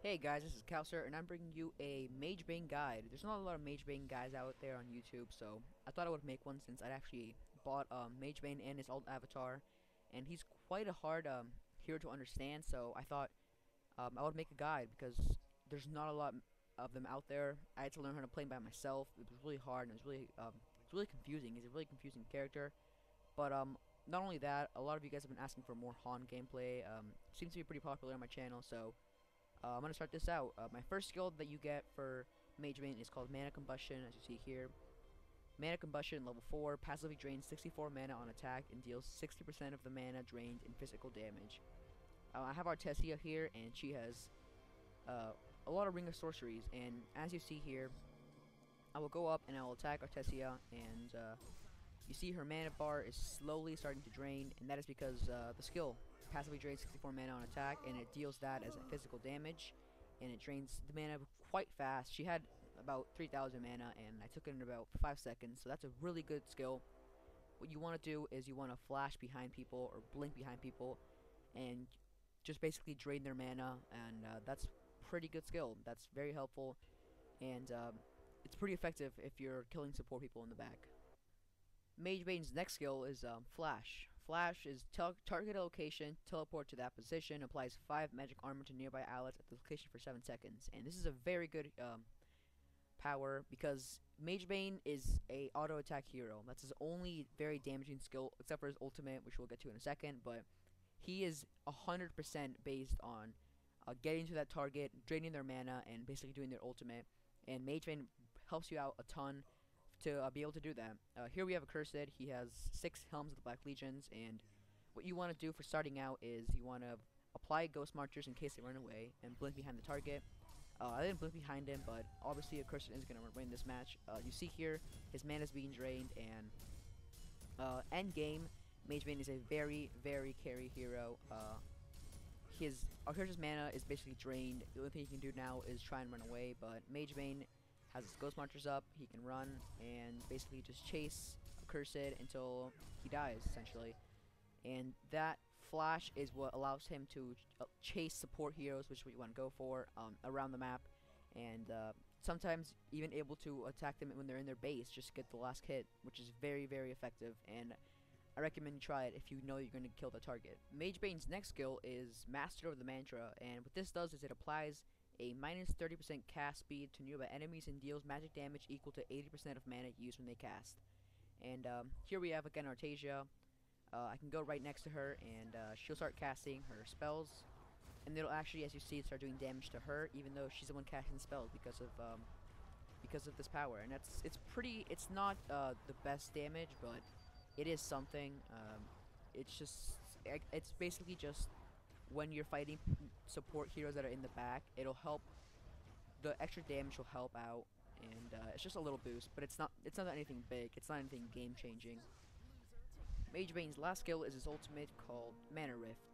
Hey guys, this is Kowser, and I'm bringing you a MageBane guide. There's not a lot of MageBane guides out there on YouTube, so I thought I would make one since I'd actually bought MageBane and his alt avatar, and he's quite a hard hero to understand. So I thought I would make a guide because there's not a lot of them out there. I had to learn how to play him by myself. It was really hard, and it's really confusing. He's a really confusing character, but not only that, a lot of you guys have been asking for more Han gameplay. Seems to be pretty popular on my channel, so. I'm going to start this out. My first skill that you get for MageBane is called Mana Combustion, as you see here. Mana Combustion, level 4, passively drains 64 mana on attack and deals 60% of the mana drained in physical damage. I have Artesia here, and she has a lot of Ring of Sorceries, and as you see here, I will go up and I will attack Artesia, and you see her mana bar is slowly starting to drain, and that is because the skill passively drains 64 mana on attack, and it deals that as a physical damage, and it drains the mana quite fast. She had about 3,000 mana, and I took it in about 5 seconds, so that's a really good skill. What you want to do is you want to flash behind people or blink behind people, and just basically drain their mana, and that's pretty good skill. That's very helpful, and it's pretty effective if you're killing support people in the back. MageBane's next skill is Flash. Flash is target a location, teleport to that position, applies 5 magic armor to nearby allies at the location for 7 seconds. And this is a very good power because MageBane is a auto attack hero. That's his only very damaging skill, except for his ultimate, which we'll get to in a second. But he is 100% based on getting to that target, draining their mana, and basically doing their ultimate. And MageBane helps you out a ton to be able to do that. Here we have a Cursed. He has 6 Helms of the Black Legions, and what you want to do for starting out is you want to apply Ghost Marchers in case they run away, and blink behind the target. I didn't blink behind him, but obviously a Cursed is going to win this match. You see here, his mana is being drained, and end game, MageBane is a very, very carry hero. Our Cursed mana is basically drained. The only thing he can do now is try and run away, but MageBane has his Ghost Marchers up, he can run and basically just chase a Cursed until he dies, essentially. And that flash is what allows him to chase support heroes, which is what you want to go for, around the map, and sometimes even able to attack them when they're in their base, just get the last hit, which is very, very effective, and I recommend you try it if you know you're going to kill the target. MageBane's next skill is Master of the Mantra, and what this does is it applies a minus 30% cast speed to nearby enemies and deals magic damage equal to 80% of mana used when they cast. And here we have again Artesia. I can go right next to her, and she'll start casting her spells, and it'll actually, as you see, start doing damage to her, even though she's the one casting spells because of this power. And it's not the best damage, but it is something. It's basically just when you're fighting support heroes that are in the back, it'll help. The extra damage will help out, and it's just a little boost, but it's not anything big. It's not anything game changing. MageBane's last skill is his ultimate called Mana Rift.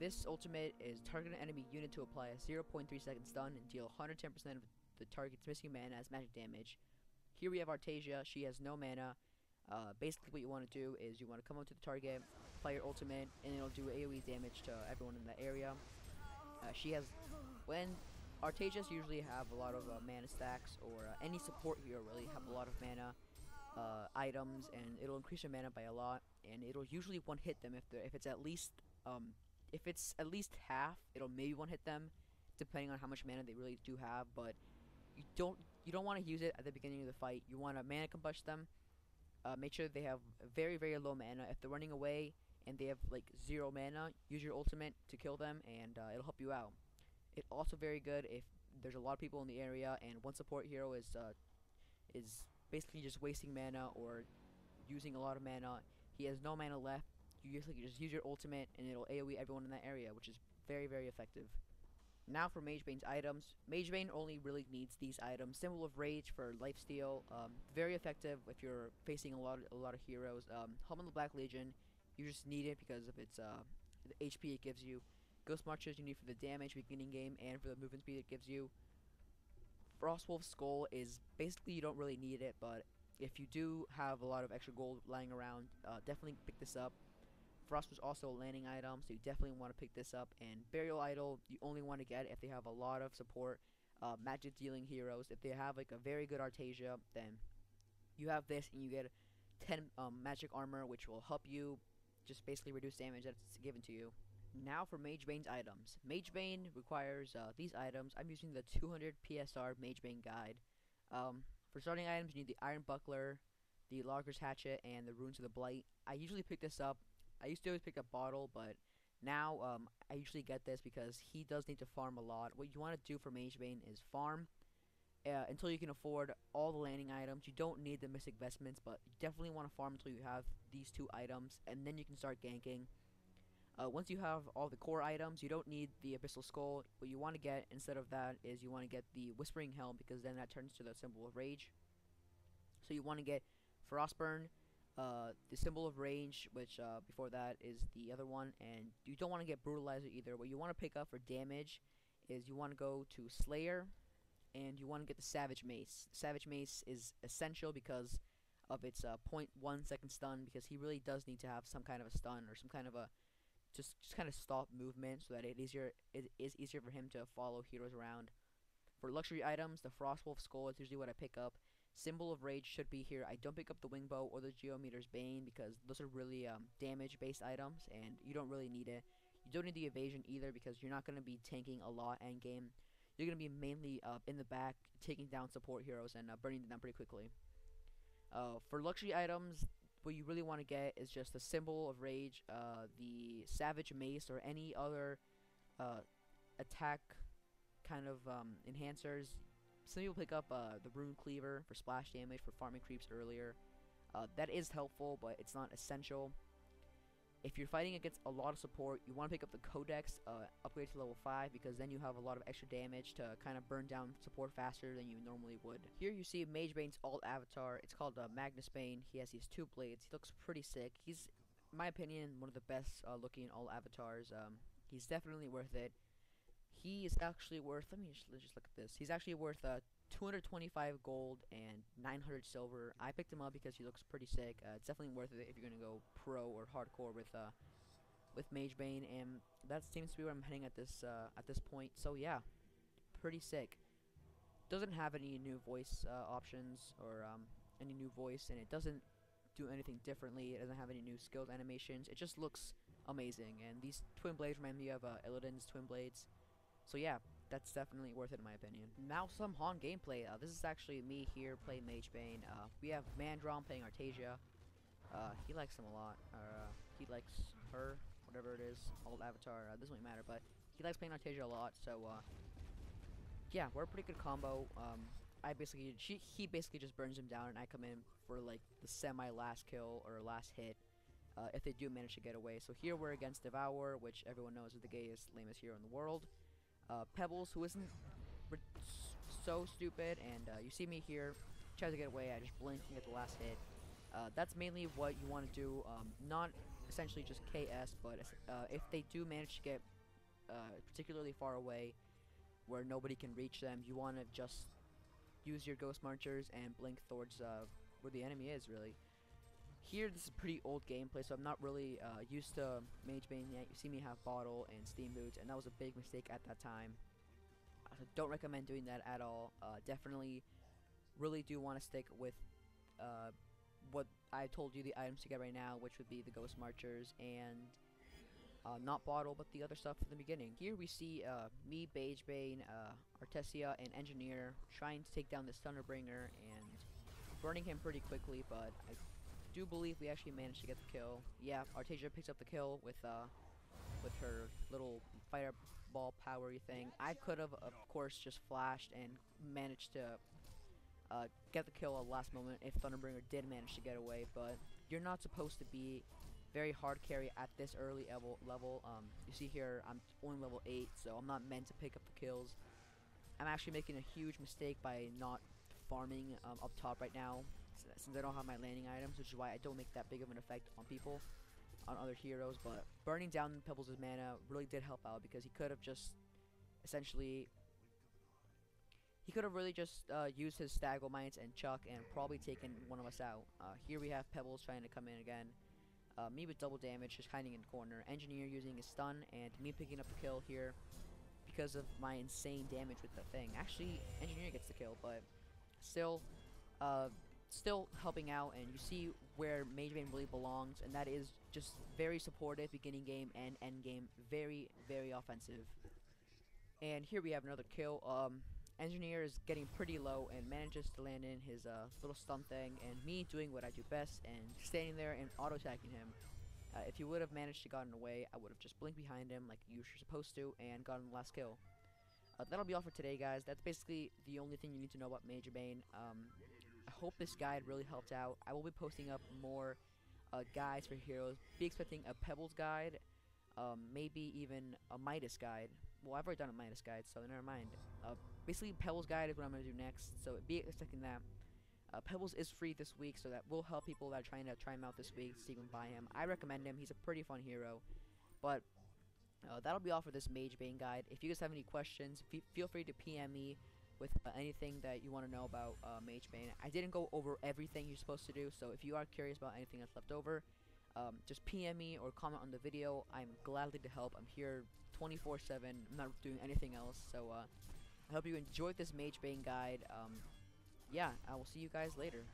This ultimate is target an enemy unit to apply a 0.3 second stun and deal 110% of the target's missing mana as magic damage. Here we have Artesia. She has no mana. Basically what you want to do is you want to come up to the target, fire your ultimate, and it'll do AoE damage to everyone in that area. When Artesias usually have a lot of mana stacks, or any support hero really have a lot of mana items, and it'll increase your mana by a lot, and it'll usually one hit them if it's at least half. It'll maybe one hit them, depending on how much mana they really do have. But you don't want to use it at the beginning of the fight. You want to mana combust them. Make sure they have very, very low mana. If they're running away and they have like 0 mana, use your ultimate to kill them, and it'll help you out. It's also very good if there's a lot of people in the area and one support hero is basically just wasting mana or using a lot of mana. He has no mana left. You usually just use your ultimate, and it'll AoE everyone in that area, which is very, very effective. Now for MageBane's items. MageBane only really needs these items. Symbol of Rage for lifesteal. Very effective if you're facing a lot of heroes. Helm of the Black Legion, you just need it because of its the HP it gives you. Ghost Marchers you need for the damage beginning game and for the movement speed it gives you. Frostwolf's Skull is basically you don't really need it, but if you do have a lot of extra gold lying around, definitely pick this up. Frost was also a landing item, so you definitely want to pick this up. And Burial Idol, you only want to get if they have a lot of support, magic dealing heroes. If they have like a very good Artesia, then you have this and you get 10 magic armor, which will help you just basically reduce damage that's given to you. Now for MageBane's items. MageBane requires these items. I'm using the 200 PSR MageBane guide. For starting items, you need the Iron Buckler, the Logger's Hatchet, and the Runes of the Blight. I usually pick this up. I used to always pick up Bottle, but now I usually get this because he does need to farm a lot. What you want to do for MageBane is farm until you can afford all the landing items. You don't need the Mystic Vestments, but you definitely want to farm until you have these two items, and then you can start ganking. Once you have all the core items, you don't need the Abyssal Skull. What you want to get instead of that is you want to get the Whispering Helm, because then that turns to the Symbol of Rage. So you want to get Frostburn, the Symbol of Rage, which before that is the other one, and you don't want to get Brutalizer either. What you want to pick up for damage is you want to go to Slayer, and you want to get the Savage Mace. Savage Mace is essential because of its 0.1 second stun, because he really does need to have some kind of a stun or some kind of a just kind of stop movement, so that it is easier for him to follow heroes around. For luxury items, the Frostwolf Skull is usually what I pick up. Symbol of Rage should be here. I don't pick up the Wingbow or the Geometer's Bane because those are really damage based items and you don't really need it. You don't need the evasion either because you're not going to be tanking a lot end game. You're going to be mainly in the back taking down support heroes and burning them down pretty quickly. For luxury items, what you really want to get is just the Symbol of Rage, the Savage Mace, or any other attack kind of enhancers. Some people pick up the Rune Cleaver for splash damage for farming creeps earlier. That is helpful, but it's not essential. If you're fighting against a lot of support, you want to pick up the Codex, upgrade to level 5, because then you have a lot of extra damage to kind of burn down support faster than you normally would. Here you see MageBane's alt avatar. It's called MagnusBane. He has these two blades. He looks pretty sick. He's, in my opinion, one of the best looking alt avatars. He's definitely worth it. He is actually worth, let's just look at this. He's actually worth 225 gold and 900 silver. I picked him up because he looks pretty sick. It's definitely worth it if you're gonna go pro or hardcore with MageBane, and that seems to be where I'm heading at this point. So yeah, pretty sick. Doesn't have any new voice options or any new voice, and it doesn't do anything differently. It doesn't have any new skilled animations. It just looks amazing, and these twin blades remind me of Illidan's twin blades. So yeah, that's definitely worth it in my opinion. Now some Han gameplay. This is actually me here playing MageBane. We have Mandron playing Artesia. He likes him a lot. He likes her, whatever it is. Old avatar. Doesn't really matter, but he likes playing Artesia a lot. So yeah, we're a pretty good combo. He basically just burns him down, and I come in for like the semi last kill or last hit. If they do manage to get away. So here we're against Devour, which everyone knows is the gayest, lamest hero in the world. Pebbles, who isn't so stupid, and you see me here, try to get away. I just blink and get the last hit. That's mainly what you want to do, not essentially just KS, but if they do manage to get particularly far away where nobody can reach them, you want to just use your Ghost Marchers and blink towards where the enemy is, really. Here, this is pretty old gameplay, so I'm not really used to MageBane yet. You see me have Bottle and Steam Boots, and that was a big mistake at that time. So don't recommend doing that at all. Definitely really do want to stick with what I told you the items to get right now, which would be the Ghost Marchers and not Bottle, but the other stuff from the beginning. Here we see me, MageBane, Artesia, and Engineer trying to take down this Thunderbringer and burning him pretty quickly, but I do believe we actually managed to get the kill. Yeah, Artesia picks up the kill with her little fireball powery thing. I could have, of course, just flashed and managed to get the kill at the last moment if Thunderbringer did manage to get away, but you're not supposed to be very hard carry at this early level. You see here, I'm only level 8, so I'm not meant to pick up the kills. I'm actually making a huge mistake by not farming up top right now, since I don't have my landing items, which is why I don't make that big of an effect on people, on other heroes. But burning down Pebbles' mana really did help out, because he could have just essentially, he could have really just used his Staggle Mites and Chuck and probably taken one of us out. Here we have Pebbles trying to come in again. Me with double damage, just hiding in the corner. Engineer using his stun, and me picking up the kill here because of my insane damage with the thing. Actually, Engineer gets the kill, but still, uh, still helping out. And you see where MageBane really belongs, and that is just very supportive beginning game and end game. Very, very offensive. And here we have another kill. Engineer is getting pretty low and manages to land in his little stun thing, and me doing what I do best and standing there and auto attacking him. If he would have managed to gotten away, I would have just blinked behind him like you're supposed to and gotten the last kill. That'll be all for today, guys. That's basically the only thing you need to know about MageBane. I hope this guide really helped out. I will be posting up more guides for heroes. Be expecting a Pebbles guide, maybe even a Midas guide. Well, I've already done a Midas guide, so never mind. Basically, Pebbles guide is what I'm going to do next, so be expecting that. Pebbles is free this week, so that will help people that are trying to try him out this week, see if you can buy him. I recommend him. He's a pretty fun hero. But that'll be all for this MageBane guide. If you guys have any questions, feel free to PM me with anything that you want to know about MageBane. I didn't go over everything you're supposed to do, so if you are curious about anything that's left over, just PM me or comment on the video. I'm gladly to help. I'm here 24/7. I'm not doing anything else, so I hope you enjoyed this MageBane guide. Yeah, I will see you guys later.